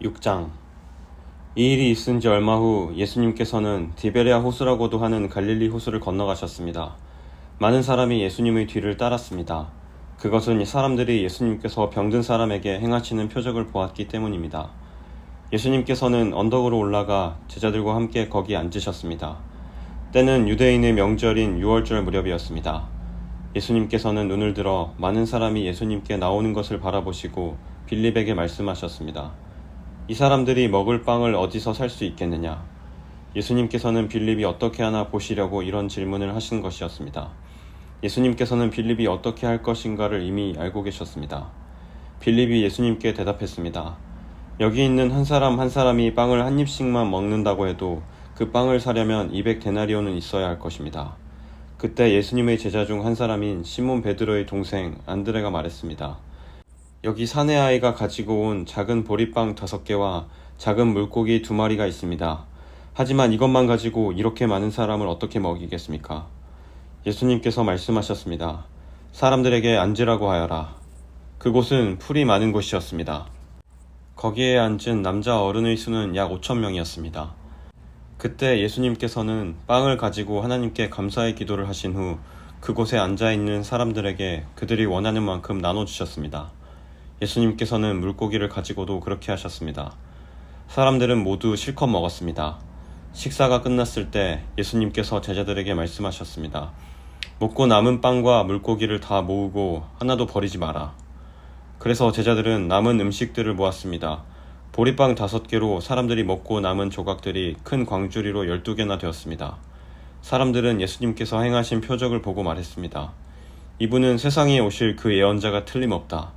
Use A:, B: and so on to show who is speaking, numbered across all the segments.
A: 6장. 이 일이 있은 지 얼마 후 예수님께서는 디베랴 호수라고도 하는 갈릴리 호수를 건너가셨습니다. 많은 사람이 예수님의 뒤를 따랐습니다. 그것은 사람들이 예수님께서 병든 사람에게 행하시는 표적을 보았기 때문입니다. 예수님께서는 언덕으로 올라가 제자들과 함께 거기 앉으셨습니다. 때는 유대인의 명절인 유월절 무렵이었습니다. 예수님께서는 눈을 들어 많은 사람이 예수님께 나오는 것을 바라보시고 빌립에게 말씀하셨습니다. 이 사람들이 먹을 빵을 어디서 살 수 있겠느냐? 예수님께서는 빌립이 어떻게 하나 보시려고 이런 질문을 하신 것이었습니다. 예수님께서는 빌립이 어떻게 할 것인가를 이미 알고 계셨습니다. 빌립이 예수님께 대답했습니다. 여기 있는 한 사람 한 사람이 빵을 한 입씩만 먹는다고 해도 그 빵을 사려면 200데나리온은 있어야 할 것입니다. 그때 예수님의 제자 중 한 사람인 시몬 베드로의 동생 안드레가 말했습니다. 여기 사내 아이가 가지고 온 작은 보리빵 5개와 작은 물고기 2마리가 있습니다. 하지만 이것만 가지고 이렇게 많은 사람을 어떻게 먹이겠습니까? 예수님께서 말씀하셨습니다. 사람들에게 앉으라고 하여라. 그곳은 풀이 많은 곳이었습니다. 거기에 앉은 남자 어른의 수는 약 5,000명이었습니다. 그때 예수님께서는 빵을 가지고 하나님께 감사의 기도를 하신 후 그곳에 앉아있는 사람들에게 그들이 원하는 만큼 나눠주셨습니다. 예수님께서는 물고기를 가지고도 그렇게 하셨습니다. 사람들은 모두 실컷 먹었습니다. 식사가 끝났을 때 예수님께서 제자들에게 말씀하셨습니다. 먹고 남은 빵과 물고기를 다 모으고 하나도 버리지 마라. 그래서 제자들은 남은 음식들을 모았습니다. 보리빵 5개로 사람들이 먹고 남은 조각들이 큰 광주리로 12개나 되었습니다. 사람들은 예수님께서 행하신 표적을 보고 말했습니다. 이분은 세상에 오실 그 예언자가 틀림없다.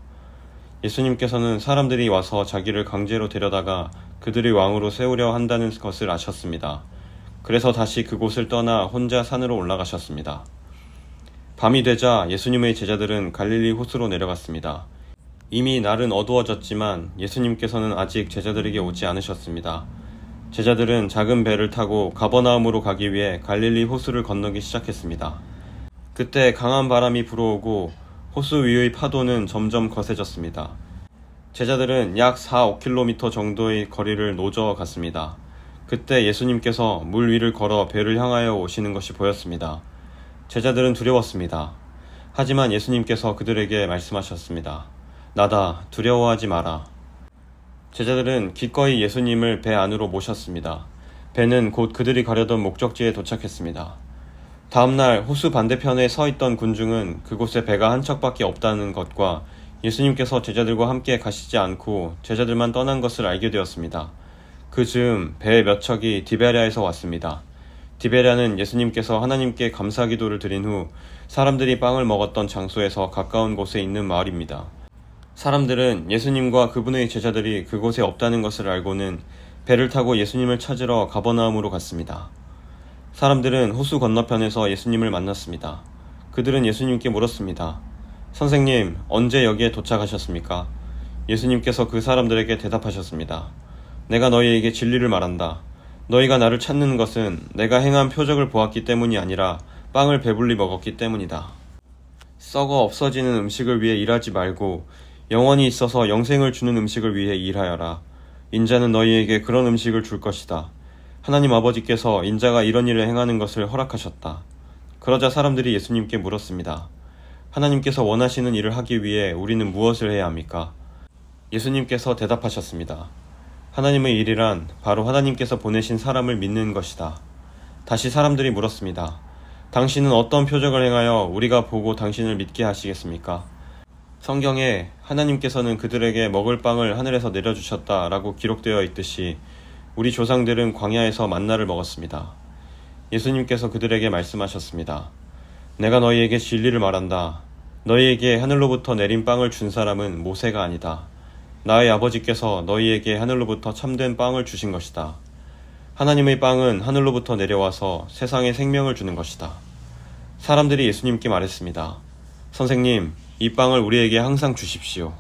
A: 예수님께서는 사람들이 와서 자기를 강제로 데려다가 그들의 왕으로 세우려 한다는 것을 아셨습니다. 그래서 다시 그곳을 떠나 혼자 산으로 올라가셨습니다. 밤이 되자 예수님의 제자들은 갈릴리 호수로 내려갔습니다. 이미 날은 어두워졌지만 예수님께서는 아직 제자들에게 오지 않으셨습니다. 제자들은 작은 배를 타고 가버나움으로 가기 위해 갈릴리 호수를 건너기 시작했습니다. 그때 강한 바람이 불어오고 호수 위의 파도는 점점 거세졌습니다. 제자들은 약 4-5km 정도의 거리를 노저 갔습니다. 그때 예수님께서 물 위를 걸어 배를 향하여 오시는 것이 보였습니다. 제자들은 두려웠습니다. 하지만 예수님께서 그들에게 말씀하셨습니다. 나다, 두려워하지 마라. 제자들은 기꺼이 예수님을 배 안으로 모셨습니다. 배는 곧 그들이 가려던 목적지에 도착했습니다. 다음날 호수 반대편에 서 있던 군중은 그곳에 배가 한 척밖에 없다는 것과 예수님께서 제자들과 함께 가시지 않고 제자들만 떠난 것을 알게 되었습니다. 그 즈음 배 몇 척이 디베랴에서 왔습니다. 디베랴는 예수님께서 하나님께 감사기도를 드린 후 사람들이 빵을 먹었던 장소에서 가까운 곳에 있는 마을입니다. 사람들은 예수님과 그분의 제자들이 그곳에 없다는 것을 알고는 배를 타고 예수님을 찾으러 가버나움으로 갔습니다. 사람들은 호수 건너편에서 예수님을 만났습니다. 그들은 예수님께 물었습니다. 선생님, 언제 여기에 도착하셨습니까? 예수님께서 그 사람들에게 대답하셨습니다. 내가 너희에게 진리를 말한다. 너희가 나를 찾는 것은 내가 행한 표적을 보았기 때문이 아니라 빵을 배불리 먹었기 때문이다. 썩어 없어지는 음식을 위해 일하지 말고 영원히 있어서 영생을 주는 음식을 위해 일하여라. 인자는 너희에게 그런 음식을 줄 것이다. 하나님 아버지께서 인자가 이런 일을 행하는 것을 허락하셨다. 그러자 사람들이 예수님께 물었습니다. 하나님께서 원하시는 일을 하기 위해 우리는 무엇을 해야 합니까? 예수님께서 대답하셨습니다. 하나님의 일이란 바로 하나님께서 보내신 사람을 믿는 것이다. 다시 사람들이 물었습니다. 당신은 어떤 표적을 행하여 우리가 보고 당신을 믿게 하시겠습니까? 성경에 하나님께서는 그들에게 먹을 빵을 하늘에서 내려주셨다 라고 기록되어 있듯이 우리 조상들은 광야에서 만나를 먹었습니다. 예수님께서 그들에게 말씀하셨습니다. 내가 너희에게 진리를 말한다. 너희에게 하늘로부터 내린 빵을 준 사람은 모세가 아니다. 나의 아버지께서 너희에게 하늘로부터 참된 빵을 주신 것이다. 하나님의 빵은 하늘로부터 내려와서 세상에 생명을 주는 것이다. 사람들이 예수님께 말했습니다. 선생님, 이 빵을 우리에게 항상 주십시오.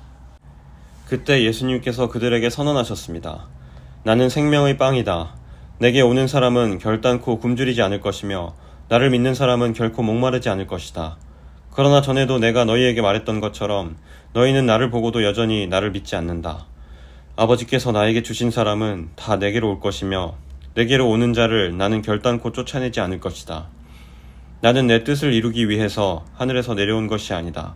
A: 그때 예수님께서 그들에게 선언하셨습니다. 나는 생명의 빵이다. 내게 오는 사람은 결단코 굶주리지 않을 것이며 나를 믿는 사람은 결코 목마르지 않을 것이다. 그러나 전에도 내가 너희에게 말했던 것처럼 너희는 나를 보고도 여전히 나를 믿지 않는다. 아버지께서 나에게 주신 사람은 다 내게로 올 것이며 내게로 오는 자를 나는 결단코 쫓아내지 않을 것이다. 나는 내 뜻을 이루기 위해서 하늘에서 내려온 것이 아니다.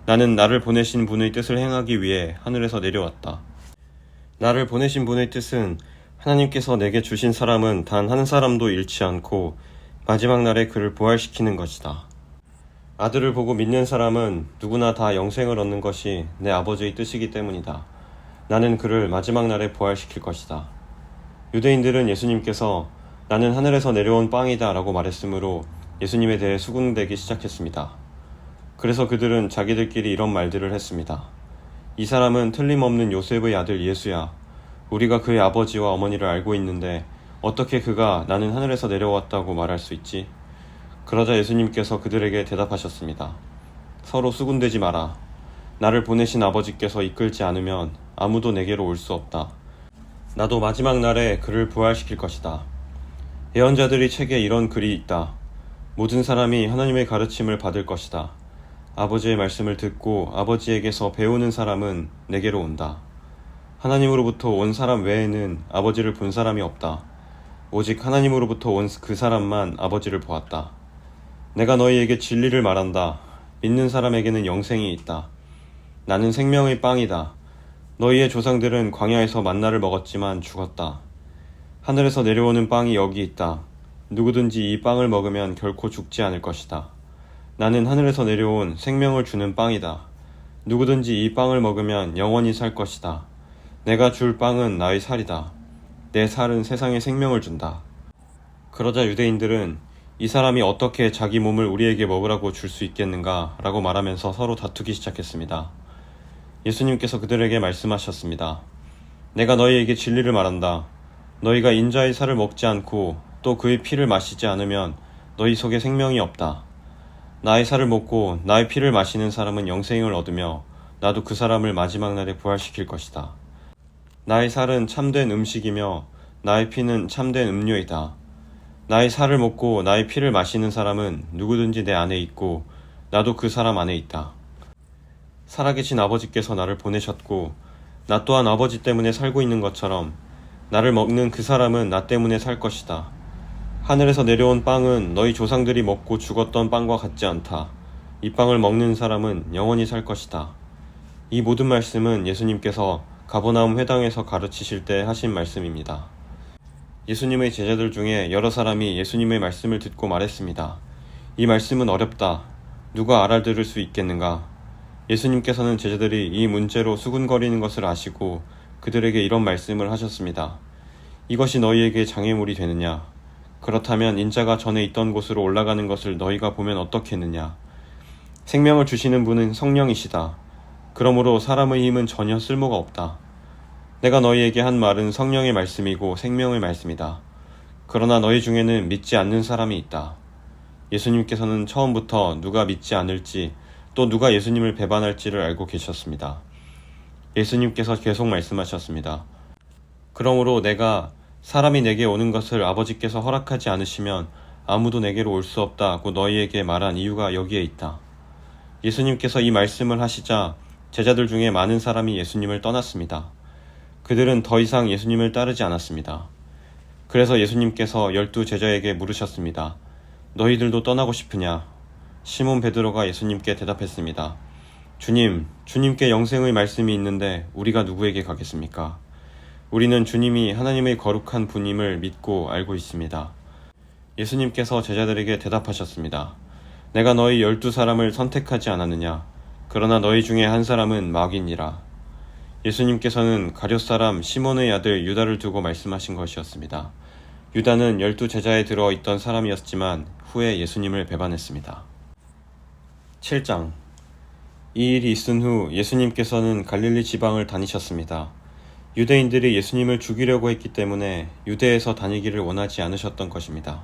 A: 나는 나를 보내신 분의 뜻을 행하기 위해 하늘에서 내려왔다. 나를 보내신 분의 뜻은 하나님께서 내게 주신 사람은 단 한 사람도 잃지 않고 마지막 날에 그를 부활시키는 것이다. 아들을 보고 믿는 사람은 누구나 다 영생을 얻는 것이 내 아버지의 뜻이기 때문이다. 나는 그를 마지막 날에 부활시킬 것이다. 유대인들은 예수님께서 나는 하늘에서 내려온 빵이다 라고 말했으므로 예수님에 대해 수군대기 시작했습니다. 그래서 그들은 자기들끼리 이런 말들을 했습니다. 이 사람은 틀림없는 요셉의 아들 예수야. 우리가 그의 아버지와 어머니를 알고 있는데 어떻게 그가 나는 하늘에서 내려왔다고 말할 수 있지? 그러자 예수님께서 그들에게 대답하셨습니다. 서로 수군대지 마라. 나를 보내신 아버지께서 이끌지 않으면 아무도 내게로 올 수 없다. 나도 마지막 날에 그를 부활시킬 것이다. 예언자들의 책에 이런 글이 있다. 모든 사람이 하나님의 가르침을 받을 것이다. 아버지의 말씀을 듣고 아버지에게서 배우는 사람은 내게로 온다. 하나님으로부터 온 사람 외에는 아버지를 본 사람이 없다. 오직 하나님으로부터 온 그 사람만 아버지를 보았다. 내가 너희에게 진리를 말한다. 믿는 사람에게는 영생이 있다. 나는 생명의 빵이다. 너희의 조상들은 광야에서 만나를 먹었지만 죽었다. 하늘에서 내려오는 빵이 여기 있다. 누구든지 이 빵을 먹으면 결코 죽지 않을 것이다. 나는 하늘에서 내려온 생명을 주는 빵이다. 누구든지 이 빵을 먹으면 영원히 살 것이다. 내가 줄 빵은 나의 살이다. 내 살은 세상에 생명을 준다. 그러자 유대인들은 이 사람이 어떻게 자기 몸을 우리에게 먹으라고 줄 수 있겠는가 라고 말하면서 서로 다투기 시작했습니다. 예수님께서 그들에게 말씀하셨습니다. 내가 너희에게 진리를 말한다. 너희가 인자의 살을 먹지 않고 또 그의 피를 마시지 않으면 너희 속에 생명이 없다. 나의 살을 먹고 나의 피를 마시는 사람은 영생을 얻으며 나도 그 사람을 마지막 날에 부활시킬 것이다. 나의 살은 참된 음식이며 나의 피는 참된 음료이다. 나의 살을 먹고 나의 피를 마시는 사람은 누구든지 내 안에 있고 나도 그 사람 안에 있다. 살아계신 아버지께서 나를 보내셨고 나 또한 아버지 때문에 살고 있는 것처럼 나를 먹는 그 사람은 나 때문에 살 것이다. 하늘에서 내려온 빵은 너희 조상들이 먹고 죽었던 빵과 같지 않다. 이 빵을 먹는 사람은 영원히 살 것이다. 이 모든 말씀은 예수님께서 가버나움 회당에서 가르치실 때 하신 말씀입니다. 예수님의 제자들 중에 여러 사람이 예수님의 말씀을 듣고 말했습니다. 이 말씀은 어렵다. 누가 알아들을 수 있겠는가? 예수님께서는 제자들이 이 문제로 수군거리는 것을 아시고 그들에게 이런 말씀을 하셨습니다. 이것이 너희에게 장애물이 되느냐? 그렇다면 인자가 전에 있던 곳으로 올라가는 것을 너희가 보면 어떻겠느냐? 생명을 주시는 분은 성령이시다. 그러므로 사람의 힘은 전혀 쓸모가 없다. 내가 너희에게 한 말은 성령의 말씀이고 생명의 말씀이다. 그러나 너희 중에는 믿지 않는 사람이 있다. 예수님께서는 처음부터 누가 믿지 않을지 또 누가 예수님을 배반할지를 알고 계셨습니다. 예수님께서 계속 말씀하셨습니다. 그러므로 내가 사람이 내게 오는 것을 아버지께서 허락하지 않으시면 아무도 내게로 올 수 없다고 너희에게 말한 이유가 여기에 있다. 예수님께서 이 말씀을 하시자 제자들 중에 많은 사람이 예수님을 떠났습니다. 그들은 더 이상 예수님을 따르지 않았습니다. 그래서 예수님께서 12 제자에게 물으셨습니다. 너희들도 떠나고 싶으냐? 시몬 베드로가 예수님께 대답했습니다. 주님, 주님께 영생의 말씀이 있는데 우리가 누구에게 가겠습니까? 우리는 주님이 하나님의 거룩한 분임을 믿고 알고 있습니다. 예수님께서 제자들에게 대답하셨습니다. 내가 너희 12사람을 선택하지 않았느냐? 그러나 너희 중에 한 사람은 마귀니라. 예수님께서는 가룟 사람 시몬의 아들 유다를 두고 말씀하신 것이었습니다. 유다는 12 제자에 들어 있던 사람이었지만 후에 예수님을 배반했습니다. 7장. 이 일이 있은 후 예수님께서는 갈릴리 지방을 다니셨습니다. 유대인들이 예수님을 죽이려고 했기 때문에 유대에서 다니기를 원하지 않으셨던 것입니다.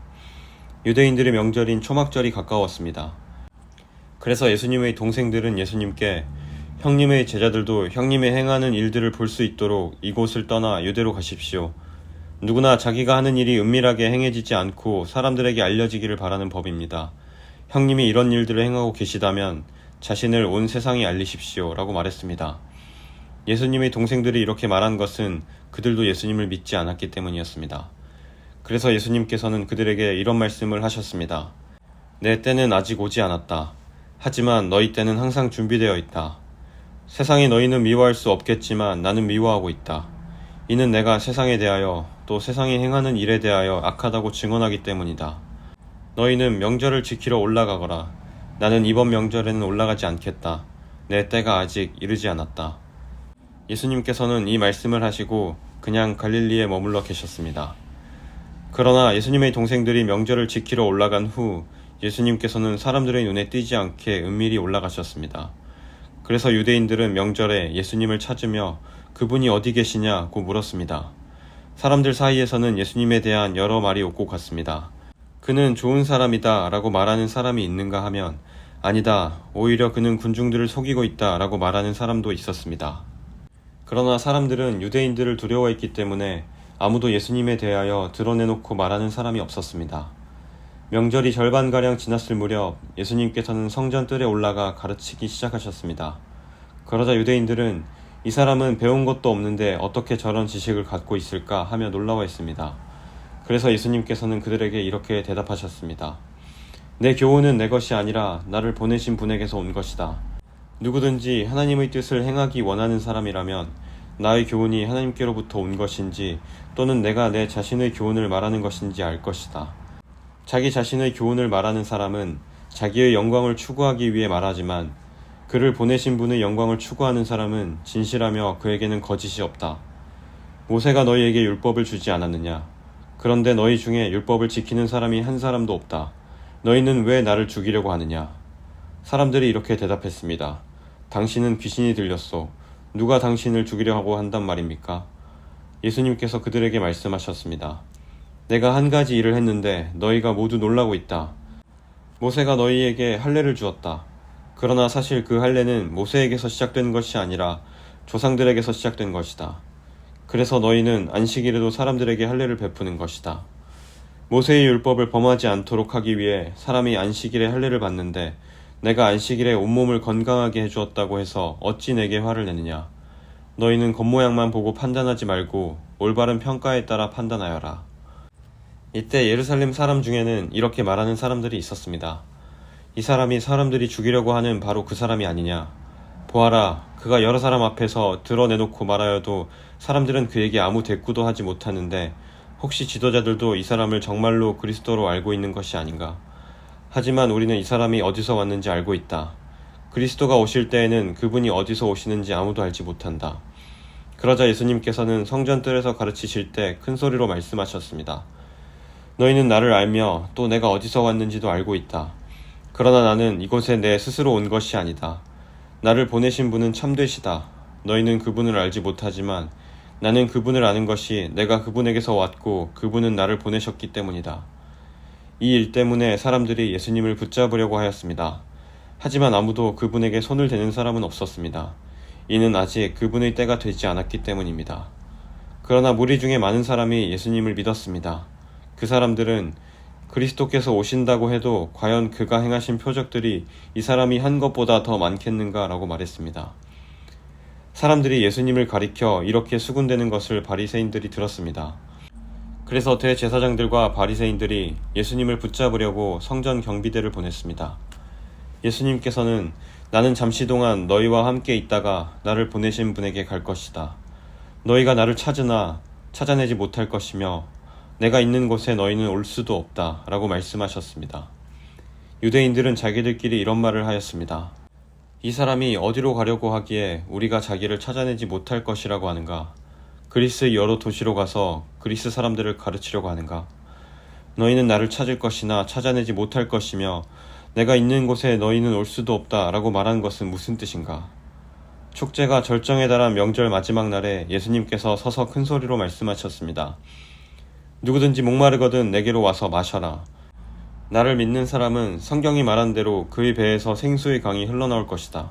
A: 유대인들의 명절인 초막절이 가까웠습니다. 그래서 예수님의 동생들은 예수님께 형님의 제자들도 형님의 행하는 일들을 볼 수 있도록 이곳을 떠나 유대로 가십시오. 누구나 자기가 하는 일이 은밀하게 행해지지 않고 사람들에게 알려지기를 바라는 법입니다. 형님이 이런 일들을 행하고 계시다면 자신을 온 세상에 알리십시오 라고 말했습니다. 예수님의 동생들이 이렇게 말한 것은 그들도 예수님을 믿지 않았기 때문이었습니다. 그래서 예수님께서는 그들에게 이런 말씀을 하셨습니다. 내 때는 아직 오지 않았다. 하지만 너희 때는 항상 준비되어 있다. 세상이 너희는 미워할 수 없겠지만 나는 미워하고 있다. 이는 내가 세상에 대하여 또 세상이 행하는 일에 대하여 악하다고 증언하기 때문이다. 너희는 명절을 지키러 올라가거라. 나는 이번 명절에는 올라가지 않겠다. 내 때가 아직 이르지 않았다. 예수님께서는 이 말씀을 하시고 그냥 갈릴리에 머물러 계셨습니다. 그러나 예수님의 동생들이 명절을 지키러 올라간 후 예수님께서는 사람들의 눈에 띄지 않게 은밀히 올라가셨습니다. 그래서 유대인들은 명절에 예수님을 찾으며 그분이 어디 계시냐고 물었습니다. 사람들 사이에서는 예수님에 대한 여러 말이 오고 갔습니다. 그는 좋은 사람이다 라고 말하는 사람이 있는가 하면 아니다, 오히려 그는 군중들을 속이고 있다 라고 말하는 사람도 있었습니다. 그러나 사람들은 유대인들을 두려워했기 때문에 아무도 예수님에 대하여 드러내놓고 말하는 사람이 없었습니다. 명절이 절반가량 지났을 무렵 예수님께서는 성전 뜰에 올라가 가르치기 시작하셨습니다. 그러자 유대인들은 이 사람은 배운 것도 없는데 어떻게 저런 지식을 갖고 있을까 하며 놀라워했습니다. 그래서 예수님께서는 그들에게 이렇게 대답하셨습니다. 내 교훈은 내 것이 아니라 나를 보내신 분에게서 온 것이다. 누구든지 하나님의 뜻을 행하기 원하는 사람이라면 나의 교훈이 하나님께로부터 온 것인지 또는 내가 내 자신의 교훈을 말하는 것인지 알 것이다. 자기 자신의 교훈을 말하는 사람은 자기의 영광을 추구하기 위해 말하지만 그를 보내신 분의 영광을 추구하는 사람은 진실하며 그에게는 거짓이 없다. 모세가 너희에게 율법을 주지 않았느냐? 그런데 너희 중에 율법을 지키는 사람이 한 사람도 없다. 너희는 왜 나를 죽이려고 하느냐? 사람들이 이렇게 대답했습니다. 당신은 귀신이 들렸소. 누가 당신을 죽이려고 한단 말입니까? 예수님께서 그들에게 말씀하셨습니다. 내가 한 가지 일을 했는데 너희가 모두 놀라고 있다. 모세가 너희에게 할례를 주었다. 그러나 사실 그 할례는 모세에게서 시작된 것이 아니라 조상들에게서 시작된 것이다. 그래서 너희는 안식일에도 사람들에게 할례를 베푸는 것이다. 모세의 율법을 범하지 않도록 하기 위해 사람이 안식일에 할례를 받는데 내가 안식일에 온몸을 건강하게 해주었다고 해서 어찌 내게 화를 내느냐. 너희는 겉모양만 보고 판단하지 말고 올바른 평가에 따라 판단하여라. 이때 예루살렘 사람 중에는 이렇게 말하는 사람들이 있었습니다. 이 사람이 사람들이 죽이려고 하는 바로 그 사람이 아니냐. 보아라, 그가 여러 사람 앞에서 드러내놓고 말하여도 사람들은 그에게 아무 대꾸도 하지 못하는데 혹시 지도자들도 이 사람을 정말로 그리스도로 알고 있는 것이 아닌가. 하지만 우리는 이 사람이 어디서 왔는지 알고 있다. 그리스도가 오실 때에는 그분이 어디서 오시는지 아무도 알지 못한다. 그러자 예수님께서는 성전 뜰에서 가르치실 때 큰 소리로 말씀하셨습니다. 너희는 나를 알며 또 내가 어디서 왔는지도 알고 있다. 그러나 나는 이곳에 내 스스로 온 것이 아니다. 나를 보내신 분은 참되시다. 너희는 그분을 알지 못하지만 나는 그분을 아는 것이 내가 그분에게서 왔고 그분은 나를 보내셨기 때문이다. 이 일 때문에 사람들이 예수님을 붙잡으려고 하였습니다. 하지만 아무도 그분에게 손을 대는 사람은 없었습니다. 이는 아직 그분의 때가 되지 않았기 때문입니다. 그러나 무리 중에 많은 사람이 예수님을 믿었습니다. 그 사람들은 그리스도께서 오신다고 해도 과연 그가 행하신 표적들이 이 사람이 한 것보다 더 많겠는가 라고 말했습니다. 사람들이 예수님을 가리켜 이렇게 수군대는 것을 바리새인들이 들었습니다. 그래서 대제사장들과 바리새인들이 예수님을 붙잡으려고 성전 경비대를 보냈습니다. 예수님께서는 나는 잠시 동안 너희와 함께 있다가 나를 보내신 분에게 갈 것이다. 너희가 나를 찾으나 찾아내지 못할 것이며 내가 있는 곳에 너희는 올 수도 없다 라고 말씀하셨습니다. 유대인들은 자기들끼리 이런 말을 하였습니다. 이 사람이 어디로 가려고 하기에 우리가 자기를 찾아내지 못할 것이라고 하는가? 그리스의 여러 도시로 가서 그리스 사람들을 가르치려고 하는가? 너희는 나를 찾을 것이나 찾아내지 못할 것이며 내가 있는 곳에 너희는 올 수도 없다 라고 말한 것은 무슨 뜻인가? 축제가 절정에 달한 명절 마지막 날에 예수님께서 서서 큰 소리로 말씀하셨습니다. 누구든지 목마르거든 내게로 와서 마셔라. 나를 믿는 사람은 성경이 말한 대로 그의 배에서 생수의 강이 흘러나올 것이다.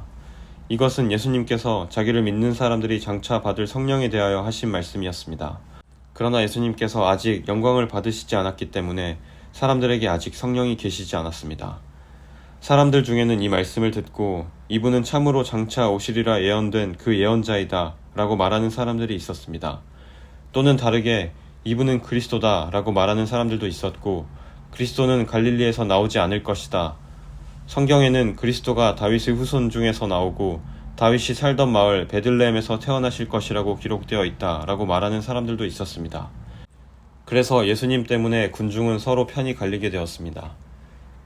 A: 이것은 예수님께서 자기를 믿는 사람들이 장차 받을 성령에 대하여 하신 말씀이었습니다. 그러나 예수님께서 아직 영광을 받으시지 않았기 때문에 사람들에게 아직 성령이 계시지 않았습니다. 사람들 중에는 이 말씀을 듣고 이분은 참으로 장차 오시리라 예언된 그 예언자이다 라고 말하는 사람들이 있었습니다. 또는 다르게 이분은 그리스도다 라고 말하는 사람들도 있었고, 그리스도는 갈릴리에서 나오지 않을 것이다. 성경에는 그리스도가 다윗의 후손 중에서 나오고 다윗이 살던 마을 베들레헴에서 태어나실 것이라고 기록되어 있다 라고 말하는 사람들도 있었습니다. 그래서 예수님 때문에 군중은 서로 편이 갈리게 되었습니다.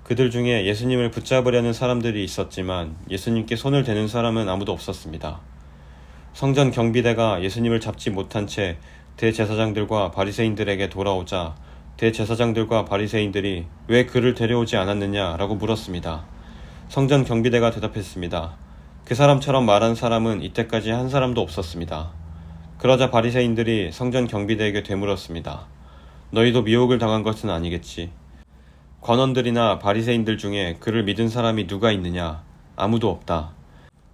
A: 그들 중에 예수님을 붙잡으려는 사람들이 있었지만 예수님께 손을 대는 사람은 아무도 없었습니다. 성전 경비대가 예수님을 잡지 못한 채 대제사장들과 바리새인들에게 돌아오자 대제사장들과 바리새인들이 왜 그를 데려오지 않았느냐라고 물었습니다. 성전 경비대가 대답했습니다. 그 사람처럼 말한 사람은 이때까지 한 사람도 없었습니다. 그러자 바리새인들이 성전 경비대에게 되물었습니다. 너희도 미혹을 당한 것은 아니겠지? 관원들이나 바리새인들 중에 그를 믿은 사람이 누가 있느냐? 아무도 없다.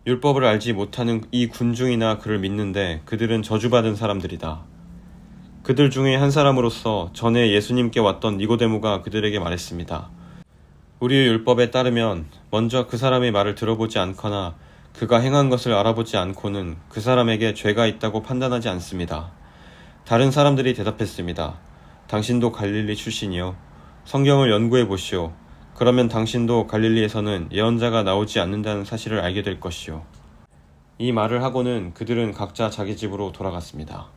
A: 율법을 알지 못하는 이 군중이나 그를 믿는데 그들은 저주받은 사람들이다. 그들 중에 한 사람으로서 전에 예수님께 왔던 니고데모가 그들에게 말했습니다. 우리의 율법에 따르면 먼저 그 사람의 말을 들어보지 않거나 그가 행한 것을 알아보지 않고는 그 사람에게 죄가 있다고 판단하지 않습니다. 다른 사람들이 대답했습니다. 당신도 갈릴리 출신이요. 성경을 연구해 보시오. 그러면 당신도 갈릴리에서는 예언자가 나오지 않는다는 사실을 알게 될 것이요. 이 말을 하고는 그들은 각자 자기 집으로 돌아갔습니다.